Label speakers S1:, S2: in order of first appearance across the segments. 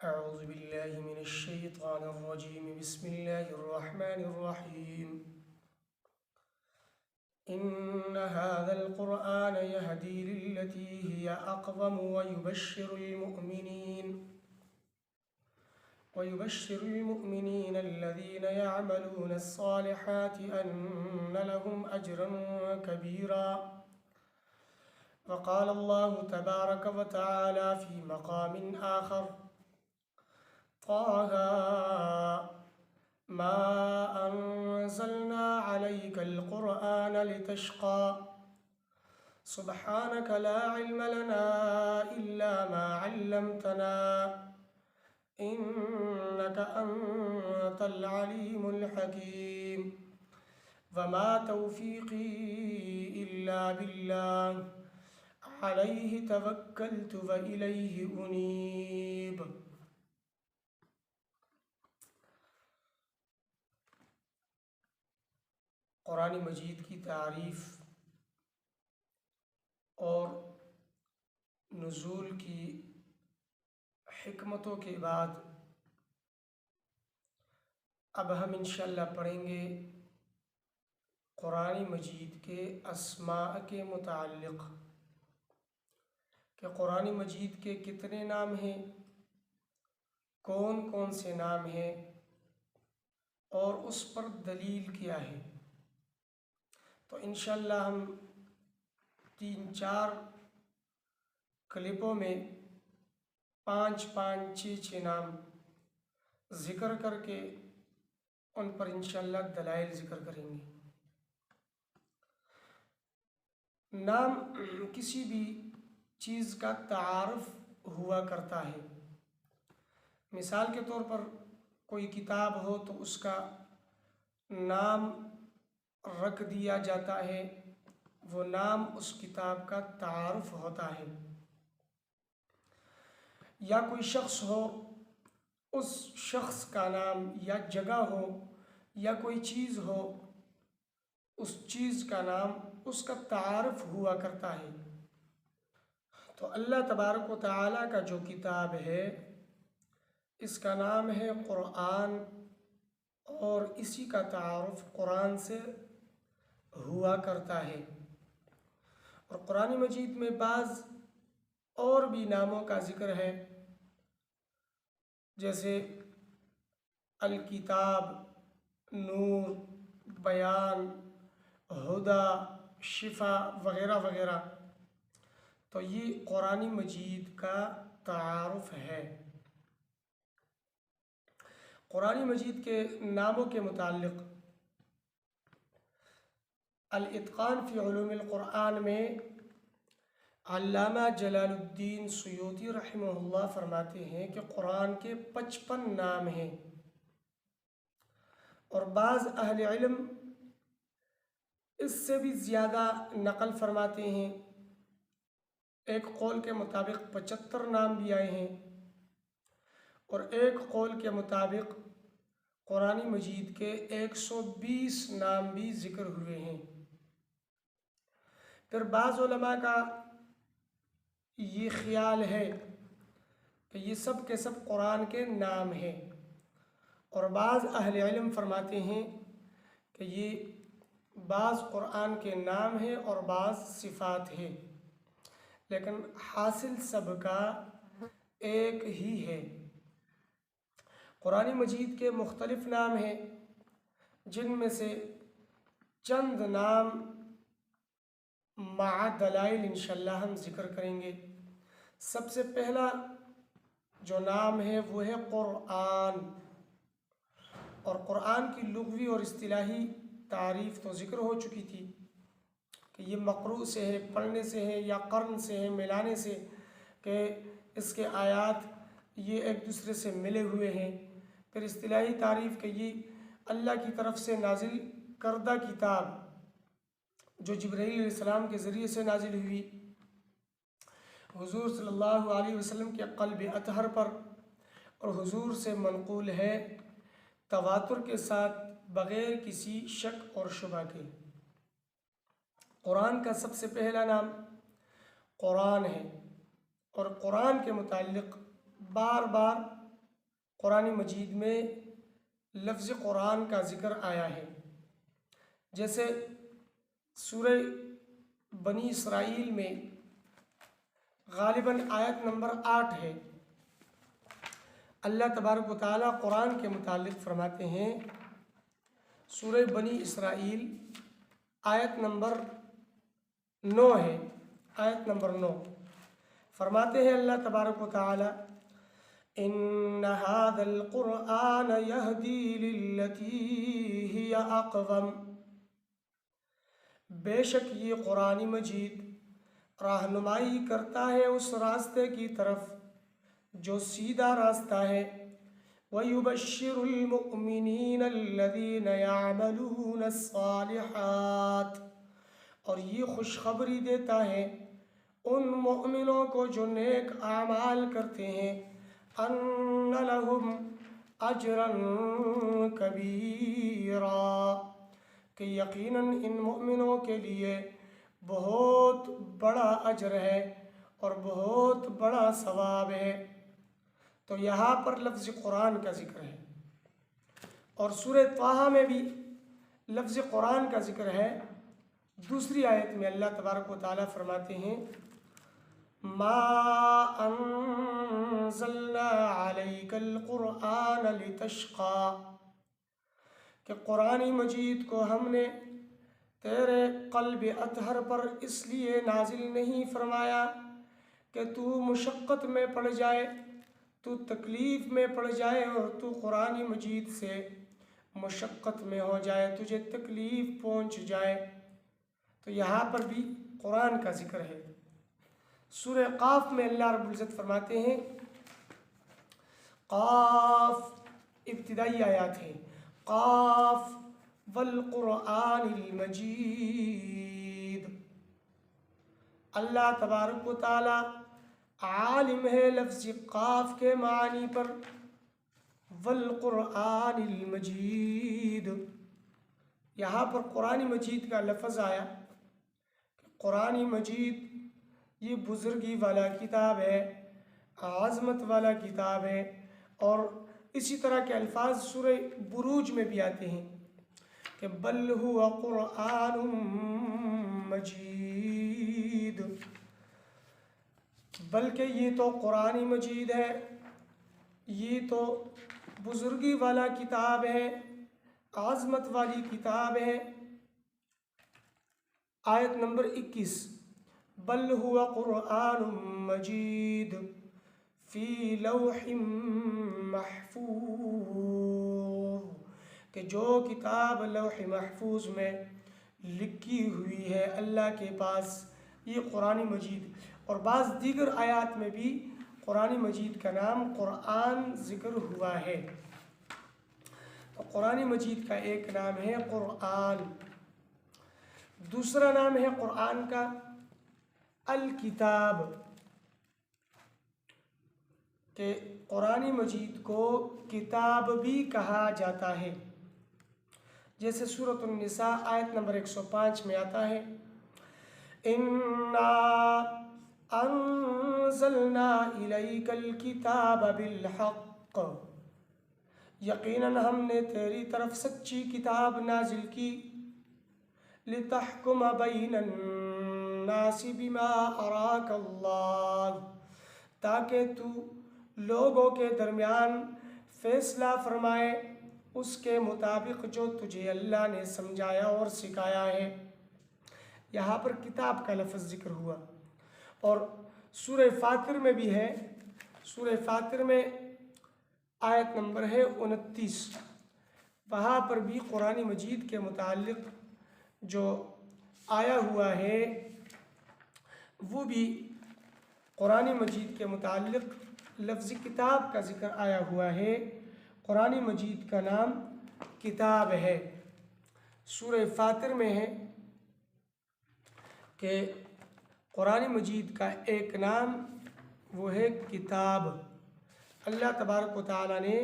S1: أعوذ بالله من الشيطان الرجيم بسم الله الرحمن الرحيم إن هذا القرآن يهدي للتي هي أقوم ويبشر المؤمنين الذين يعملون الصالحات أن لهم أجرا كبيرا. وقال الله تبارك وتعالى في مقام آخر: طه ما أنزلنا عليك القرآن لتشقى سبحانك لا علم لنا إلا ما علمتنا إنك أنت العليم الحكيم. وما توفيقي إلا بالله عليه توكلت وإليه أنيب. قرآن مجید کی تعریف اور نزول کی حکمتوں کے بعد اب ہم انشاءاللہ پڑھیں گے قرآن مجید کے اسماء کے متعلق کہ قرآن مجید کے کتنے نام ہیں، کون کون سے نام ہیں اور اس پر دلیل کیا ہے. تو انشاءاللہ ہم 3-4 کلپوں میں 5-6 نام ذکر کر کے ان پر انشاءاللہ دلائل ذکر کریں گے. نام کسی بھی چیز کا تعارف ہوا کرتا ہے. مثال کے طور پر کوئی کتاب ہو تو اس کا نام رکھ دیا جاتا ہے، وہ نام اس کتاب کا تعارف ہوتا ہے. یا کوئی شخص ہو، اس شخص کا نام، یا جگہ ہو، یا کوئی چیز ہو، اس چیز کا نام، اس کا تعارف ہوا کرتا ہے. تو اللہ تبارک و تعالیٰ کا جو کتاب ہے اس کا نام ہے قرآن، اور اسی کا تعارف قرآن سے ہوا کرتا ہے. اور قرآن مجید میں بعض اور بھی ناموں کا ذکر ہے، جیسے الکتاب، نور، بیان، ہدا، شفا وغیرہ وغیرہ. تو یہ قرآن مجید کا تعارف ہے. قرآن مجید کے ناموں کے متعلق الاتقان فی علوم القرآن میں علامہ جلال الدین سیوطی رحمہ اللہ فرماتے ہیں کہ قرآن کے 55 نام ہیں، اور بعض اہل علم اس سے بھی زیادہ نقل فرماتے ہیں. ایک قول کے مطابق 75 نام بھی آئے ہیں، اور ایک قول کے مطابق قرآن مجید کے 120 نام بھی ذکر ہوئے ہیں. پھر بعض علماء کا یہ خیال ہے کہ یہ سب کے سب قرآن کے نام ہیں، اور بعض اہل علم فرماتے ہیں کہ یہ بعض قرآن کے نام ہیں اور بعض صفات ہیں، لیکن حاصل سب کا ایک ہی ہے. قرآن مجید کے مختلف نام ہیں، جن میں سے چند نام مع دلائل انشاءاللہ ہم ذکر کریں گے. سب سے پہلا جو نام ہے وہ ہے قرآن. اور قرآن کی لغوی اور اصطلاحی تعریف تو ذکر ہو چکی تھی کہ یہ مقروء سے ہے، پڑھنے سے ہے، یا قرن سے ہے، ملانے سے، کہ اس کے آیات یہ ایک دوسرے سے ملے ہوئے ہیں. پھر اصطلاحی تعریف کہ یہ اللہ کی طرف سے نازل کردہ کتاب جو جبرائیل علیہ السلام کے ذریعے سے نازل ہوئی حضور صلی اللہ علیہ وسلم کے قلب اطہر پر، اور حضور سے منقول ہے تواتر کے ساتھ بغیر کسی شک اور شبہ کے. قرآن کا سب سے پہلا نام قرآن ہے، اور قرآن کے متعلق بار بار قرآن مجید میں لفظ قرآن کا ذکر آیا ہے، جیسے سورہ بنی اسرائیل میں غالباً آیت نمبر 8 ہے۔ اللہ تبارک و تعالیٰ قرآن کے متعلق فرماتے ہیں، سورہ بنی اسرائیل آیت نمبر 9 ہے، آیت نمبر 9 فرماتے ہیں اللہ تبارک و تعالیٰ، ان هذا القرآن يهدي للتي هي اقوم، بے شک یہ قرآن مجید رہنمائی کرتا ہے اس راستے کی طرف جو سیدھا راستہ ہے۔ وَيُبَشِّرُ الْمُؤْمِنِينَ الَّذِينَ يَعْمَلُونَ الصَّالِحَاتِ، اور یہ خوشخبری دیتا ہے ان مؤمنوں کو جو نیک اعمال کرتے ہیں، أَنَّ لَهُمْ أَجْرًا كَبِيرًا، کہ یقیناً ان مؤمنوں کے لیے بہت بڑا اجر ہے اور بہت بڑا ثواب ہے۔ تو یہاں پر لفظ قرآن کا ذکر ہے، اور سورہ طٰہٰ میں بھی لفظ قرآن کا ذکر ہے۔ دوسری آیت میں اللہ تبارک و تعالیٰ فرماتے ہیں، ما انزلنا علیک القرآن لتشقی، کہ قرآن مجید کو ہم نے تیرے قلب اطہر پر اس لیے نازل نہیں فرمایا کہ تو مشقت میں پڑ جائے، تو تکلیف میں پڑ جائے، اور تو قرآن مجید سے مشقت میں ہو جائے، تجھے تکلیف پہنچ جائے۔ تو یہاں پر بھی قرآن کا ذکر ہے۔ سورہ قاف میں اللہ رب العزت فرماتے ہیں، قاف ابتدائی آیات ہیں، قاف والقرآن المجید، اللہ تبارک و تعالی عالم ہے لفظ قاف کے معنی پر، والقرآن المجید، یہاں پر قرآن مجید کا لفظ آیا کہ قرآن مجید یہ بزرگی والا کتاب ہے، عظمت والا کتاب ہے، اور اسی طرح کے الفاظ سورہ بروج میں بھی آتے ہیں کہ بل هو قرآن مجید، بلکہ یہ تو قرآن مجید ہے، یہ تو بزرگی والا کتاب ہے، عظمت والی کتاب ہے۔ آیت نمبر 21، بل هو قرآن مجید فی لوح محفوظ، کہ جو کتاب لوح محفوظ میں لکھی ہوئی ہے اللہ کے پاس، یہ قرآن مجید۔ اور بعض دیگر آیات میں بھی قرآن مجید کا نام قرآن ذکر ہوا ہے۔ تو قرآن مجید کا ایک نام ہے قرآن، دوسرا نام ہے قرآن کا الکتاب، کہ قرآن مجید کو کتاب بھی کہا جاتا ہے، جیسے سورۃ النساء آیت نمبر 105 میں آتا ہے، اِنَّا انزلنا الیک الکتاب بالحق، یقیناً ہم نے تیری طرف سچی کتاب نازل کی، لتحکم بین الناس بما اراک اللہ، تاکہ تو لوگوں کے درمیان فیصلہ فرمائے اس کے مطابق جو تجھے اللہ نے سمجھایا اور سکھایا ہے۔ یہاں پر کتاب کا لفظ ذکر ہوا، اور سورہ فاطر میں بھی ہے، سورہ فاطر میں آیت نمبر ہے 29، وہاں پر بھی قرآن مجید کے متعلق جو آیا ہوا ہے وہ بھی قرآن مجید کے متعلق لفظ کتاب کا ذکر آیا ہوا ہے، قرآن مجید کا نام کتاب ہے۔ سورہ فاطر میں ہے کہ قرآن مجید کا ایک نام وہ ہے کتاب، اللہ تبارک و تعالیٰ نے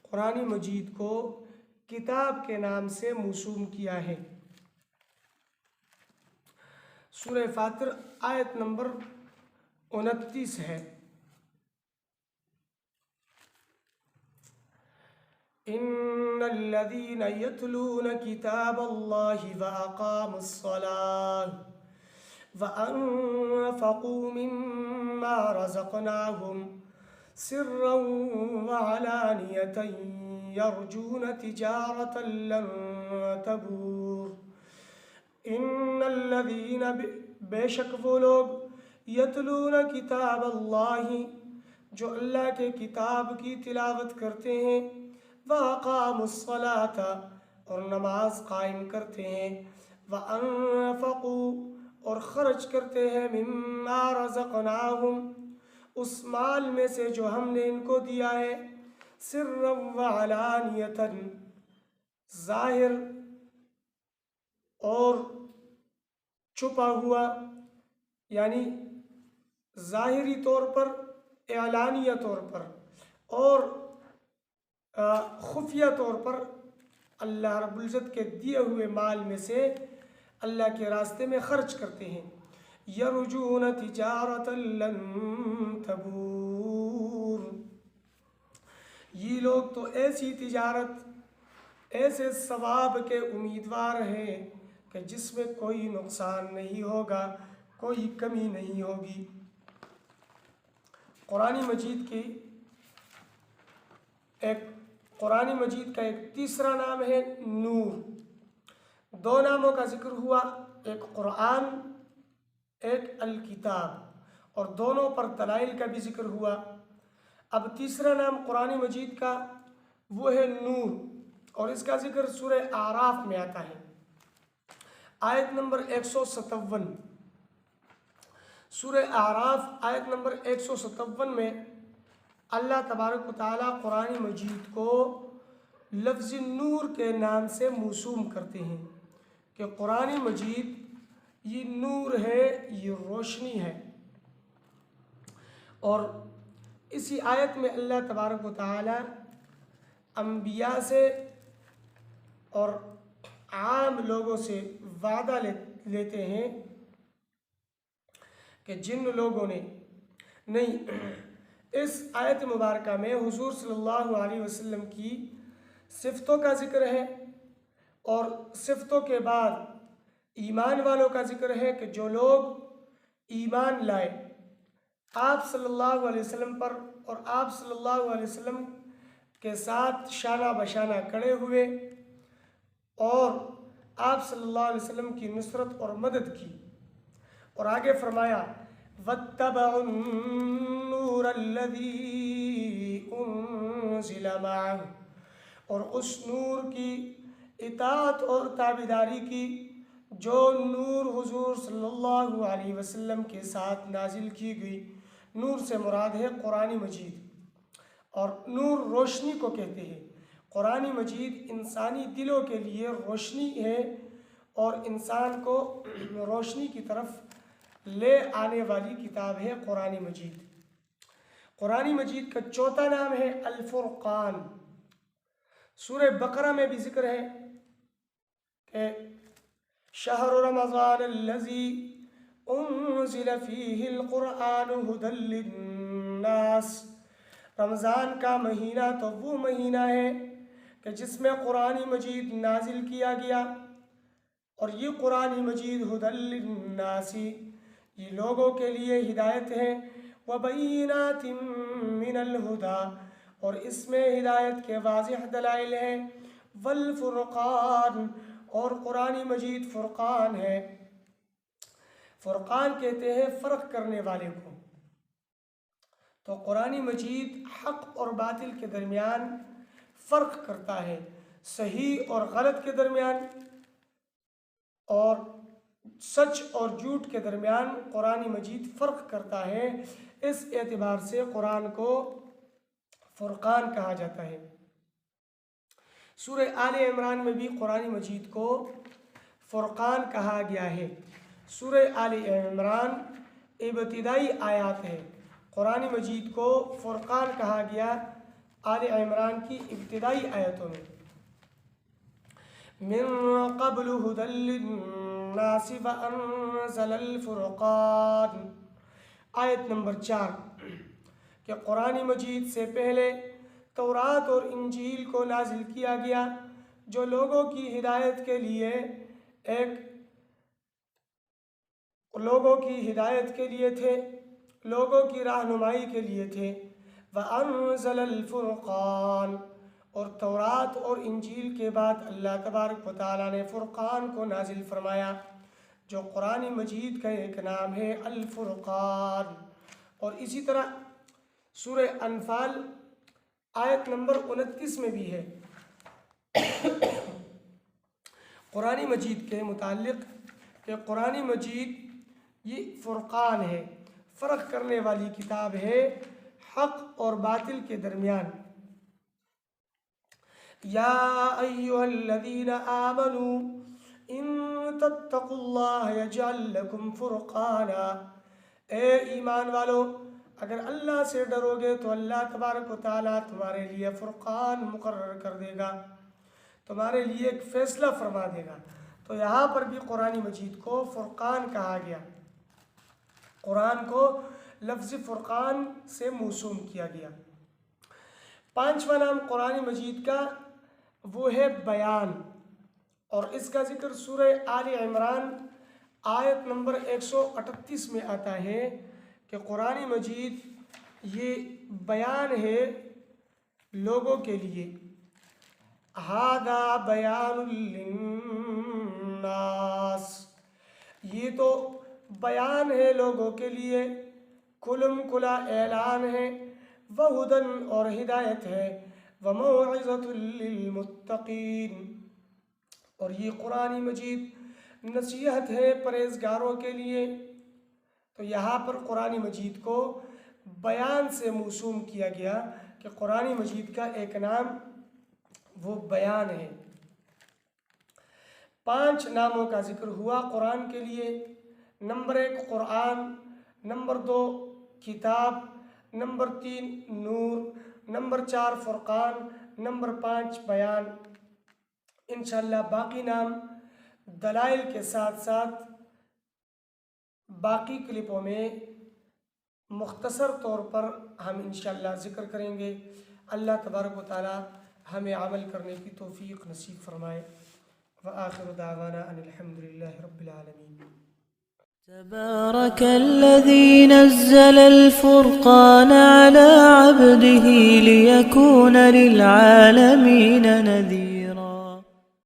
S1: قرآن مجید کو کتاب کے نام سے موسوم کیا ہے۔ سورہ فاطر آیت نمبر 29 ہے، إن الذين يتلون كتاب الله وأقاموا الصلاة وأنفقوا مما رزقناهم سرا وعلانية يرجون تجارة لن تبور ان الذین بے شک وہ لوگ یتلون کتاب اللہ جو اللہ کے کتاب کی تلاوت کرتے ہیں وَأَقَامُوا الصَّلَاةَ اور نماز قائم کرتے ہیں وَأَنفَقُوا اور خرچ کرتے ہیں مِمَّا رَزَقْنَاهُمْ اس مال میں سے جو ہم نے ان کو دیا ہے سرًا وعلانیةً ظاہر اور چھپا ہوا، یعنی ظاہری طور پر، اعلانیہ طور پر اور خفیہ طور پر اللہ رب العزت کے دیے ہوئے مال میں سے اللہ کے راستے میں خرچ کرتے ہیں۔ یرجون تجارۃ لن تبور، یہ لوگ تو ایسی تجارت، ایسے ثواب کے امیدوار ہیں کہ جس میں کوئی نقصان نہیں ہوگا، کوئی کمی نہیں ہوگی۔ قرآن مجید کا ایک تیسرا نام ہے نور۔ دو ناموں کا ذکر ہوا، ایک قرآن، ایک الکتاب، اور دونوں پر دلائل کا بھی ذکر ہوا۔ اب تیسرا نام قرآن مجید کا وہ ہے نور، اور اس کا ذکر سورہ اعراف میں آتا ہے، آیت نمبر 157۔ سورہ اعراف آیت نمبر 157 میں اللہ تبارک و تعالیٰ قرآن مجید کو لفظ نور کے نام سے موسوم کرتے ہیں کہ قرآن مجید یہ نور ہے، یہ روشنی ہے۔ اور اسی آیت میں اللہ تبارک و تعالیٰ انبیاء سے اور عام لوگوں سے وعدہ لیتے ہیں کہ جن لوگوں نے نہیں، اس آیت مبارکہ میں حضور صلی اللہ علیہ وسلم کی صفتوں کا ذکر ہے، اور صفتوں کے بعد ایمان والوں کا ذکر ہے کہ جو لوگ ایمان لائے آپ صلی اللہ علیہ وسلم پر اور آپ صلی اللہ علیہ وسلم کے ساتھ شانہ بشانہ کھڑے ہوئے اور آپ صلی اللہ علیہ وسلم کی نصرت اور مدد کی، اور آگے فرمایا وَاتَّبَعُوا النُّورَ الَّذِي أُنزِلَ مَعَهُ، اور اس نور کی اطاعت اور تابعداری کی جو نور حضور صلی اللہ علیہ وسلم کے ساتھ نازل کی گئی۔ نور سے مراد ہے قرآن مجید، اور نور روشنی کو کہتے ہیں۔ قرآن مجید انسانی دلوں کے لیے روشنی ہے، اور انسان کو روشنی کی طرف لے آنے والی کتاب ہے قرآن مجید۔ قرآن مجید کا چوتھا نام ہے الفرقان۔ سورہ بقرہ میں بھی ذکر ہے کہ شہر رمضان الذی انزل فیہ القرآن ھدی للناس، رمضان کا مہینہ تو وہ مہینہ ہے کہ جس میں قرآن مجید نازل کیا گیا، اور یہ قرآن مجید ھدی للناس، یہ لوگوں کے لیے ہدایت ہے، وبینات من الہدی، اور اس میں ہدایت کے واضح دلائل ہیں، والفرقان، اور قرآن مجید فرقان ہے۔ فرقان کہتے ہیں فرق کرنے والے کو۔ تو قرآن مجید حق اور باطل کے درمیان فرق کرتا ہے، صحیح اور غلط کے درمیان، اور سچ اور جھوٹ کے درمیان قرآن مجید فرق کرتا ہے۔ اس اعتبار سے قرآن کو فرقان کہا جاتا ہے۔ سورہ آل عمران میں بھی قرآن مجید کو فرقان کہا گیا ہے۔ سورہ آل عمران ابتدائی آیات ہے، قرآن مجید کو فرقان کہا گیا آل عمران کی ابتدائی آیتوں میں۔ من قبل ھدی للناس وانزل الفرقان، آیت نمبر 4، کہ قرآن مجید سے پہلے تورات اور انجیل کو نازل کیا گیا جو لوگوں کی ہدایت کے لیے تھے، لوگوں کی رہنمائی کے لیے تھے۔ وَأَنزَلَ الْفُرْقَانَ، اور تورات اور انجیل کے بعد اللہ تبارک و تعالیٰ نے فرقان کو نازل فرمایا جو قرآن مجید کا ایک نام ہے الفرقان۔ اور اسی طرح سورہ انفال آیت نمبر 29 میں بھی ہے قرآن مجید کے متعلق کہ قرآن مجید یہ فرقان ہے، فرق کرنے والی کتاب ہے حق اور باطل کے درمیان۔ یا ایھا الذین آمنوا ان تتقوا اللہ یجعل لکم فرقانا، اے ایمان والو اگر اللہ سے ڈرو گے تو اللہ تبارک و تعالیٰ تمہارے لیے فرقان مقرر کر دے گا، تمہارے لیے ایک فیصلہ فرما دے گا۔ تو یہاں پر بھی قرآن مجید کو فرقان کہا گیا، قرآن کو لفظ فرقان سے موسوم کیا گیا۔ پانچواں نام قرآن مجید کا وہ ہے بیان، اور اس کا ذکر سورہ آل عمران آیت نمبر 138 میں آتا ہے کہ قرآن مجید یہ بیان ہے لوگوں کے لیے۔ ھذا بیان للناس، یہ تو بیان ہے لوگوں کے لیے، کھلم کھلا اعلان ہے، وہدن اور ہدایت ہے، وموعظۃ للمتقین، اور یہ قرآن مجید نصیحت ہے پرہیزگاروں کے لیے۔ تو یہاں پر قرآن مجید کو بیان سے موسوم کیا گیا کہ قرآن مجید کا ایک نام وہ بیان ہے۔ 5 ناموں کا ذکر ہوا قرآن کے لیے۔ نمبر 1 قرآن، نمبر 2 کتاب، نمبر 3 نور، نمبر 4 فرقان، نمبر 5 بیان۔ انشاءاللہ باقی نام دلائل کے ساتھ ساتھ باقی کلپوں میں مختصر طور پر ہم انشاءاللہ ذکر کریں گے۔ اللہ تبارک و تعالی ہمیں عمل کرنے کی توفیق نصیب فرمائے۔ وآخر دعوانا ان الحمد للہ رب العالمین۔
S2: تبارك الذي نزل الفرقان على عبده ليكون للعالمين نذيرا۔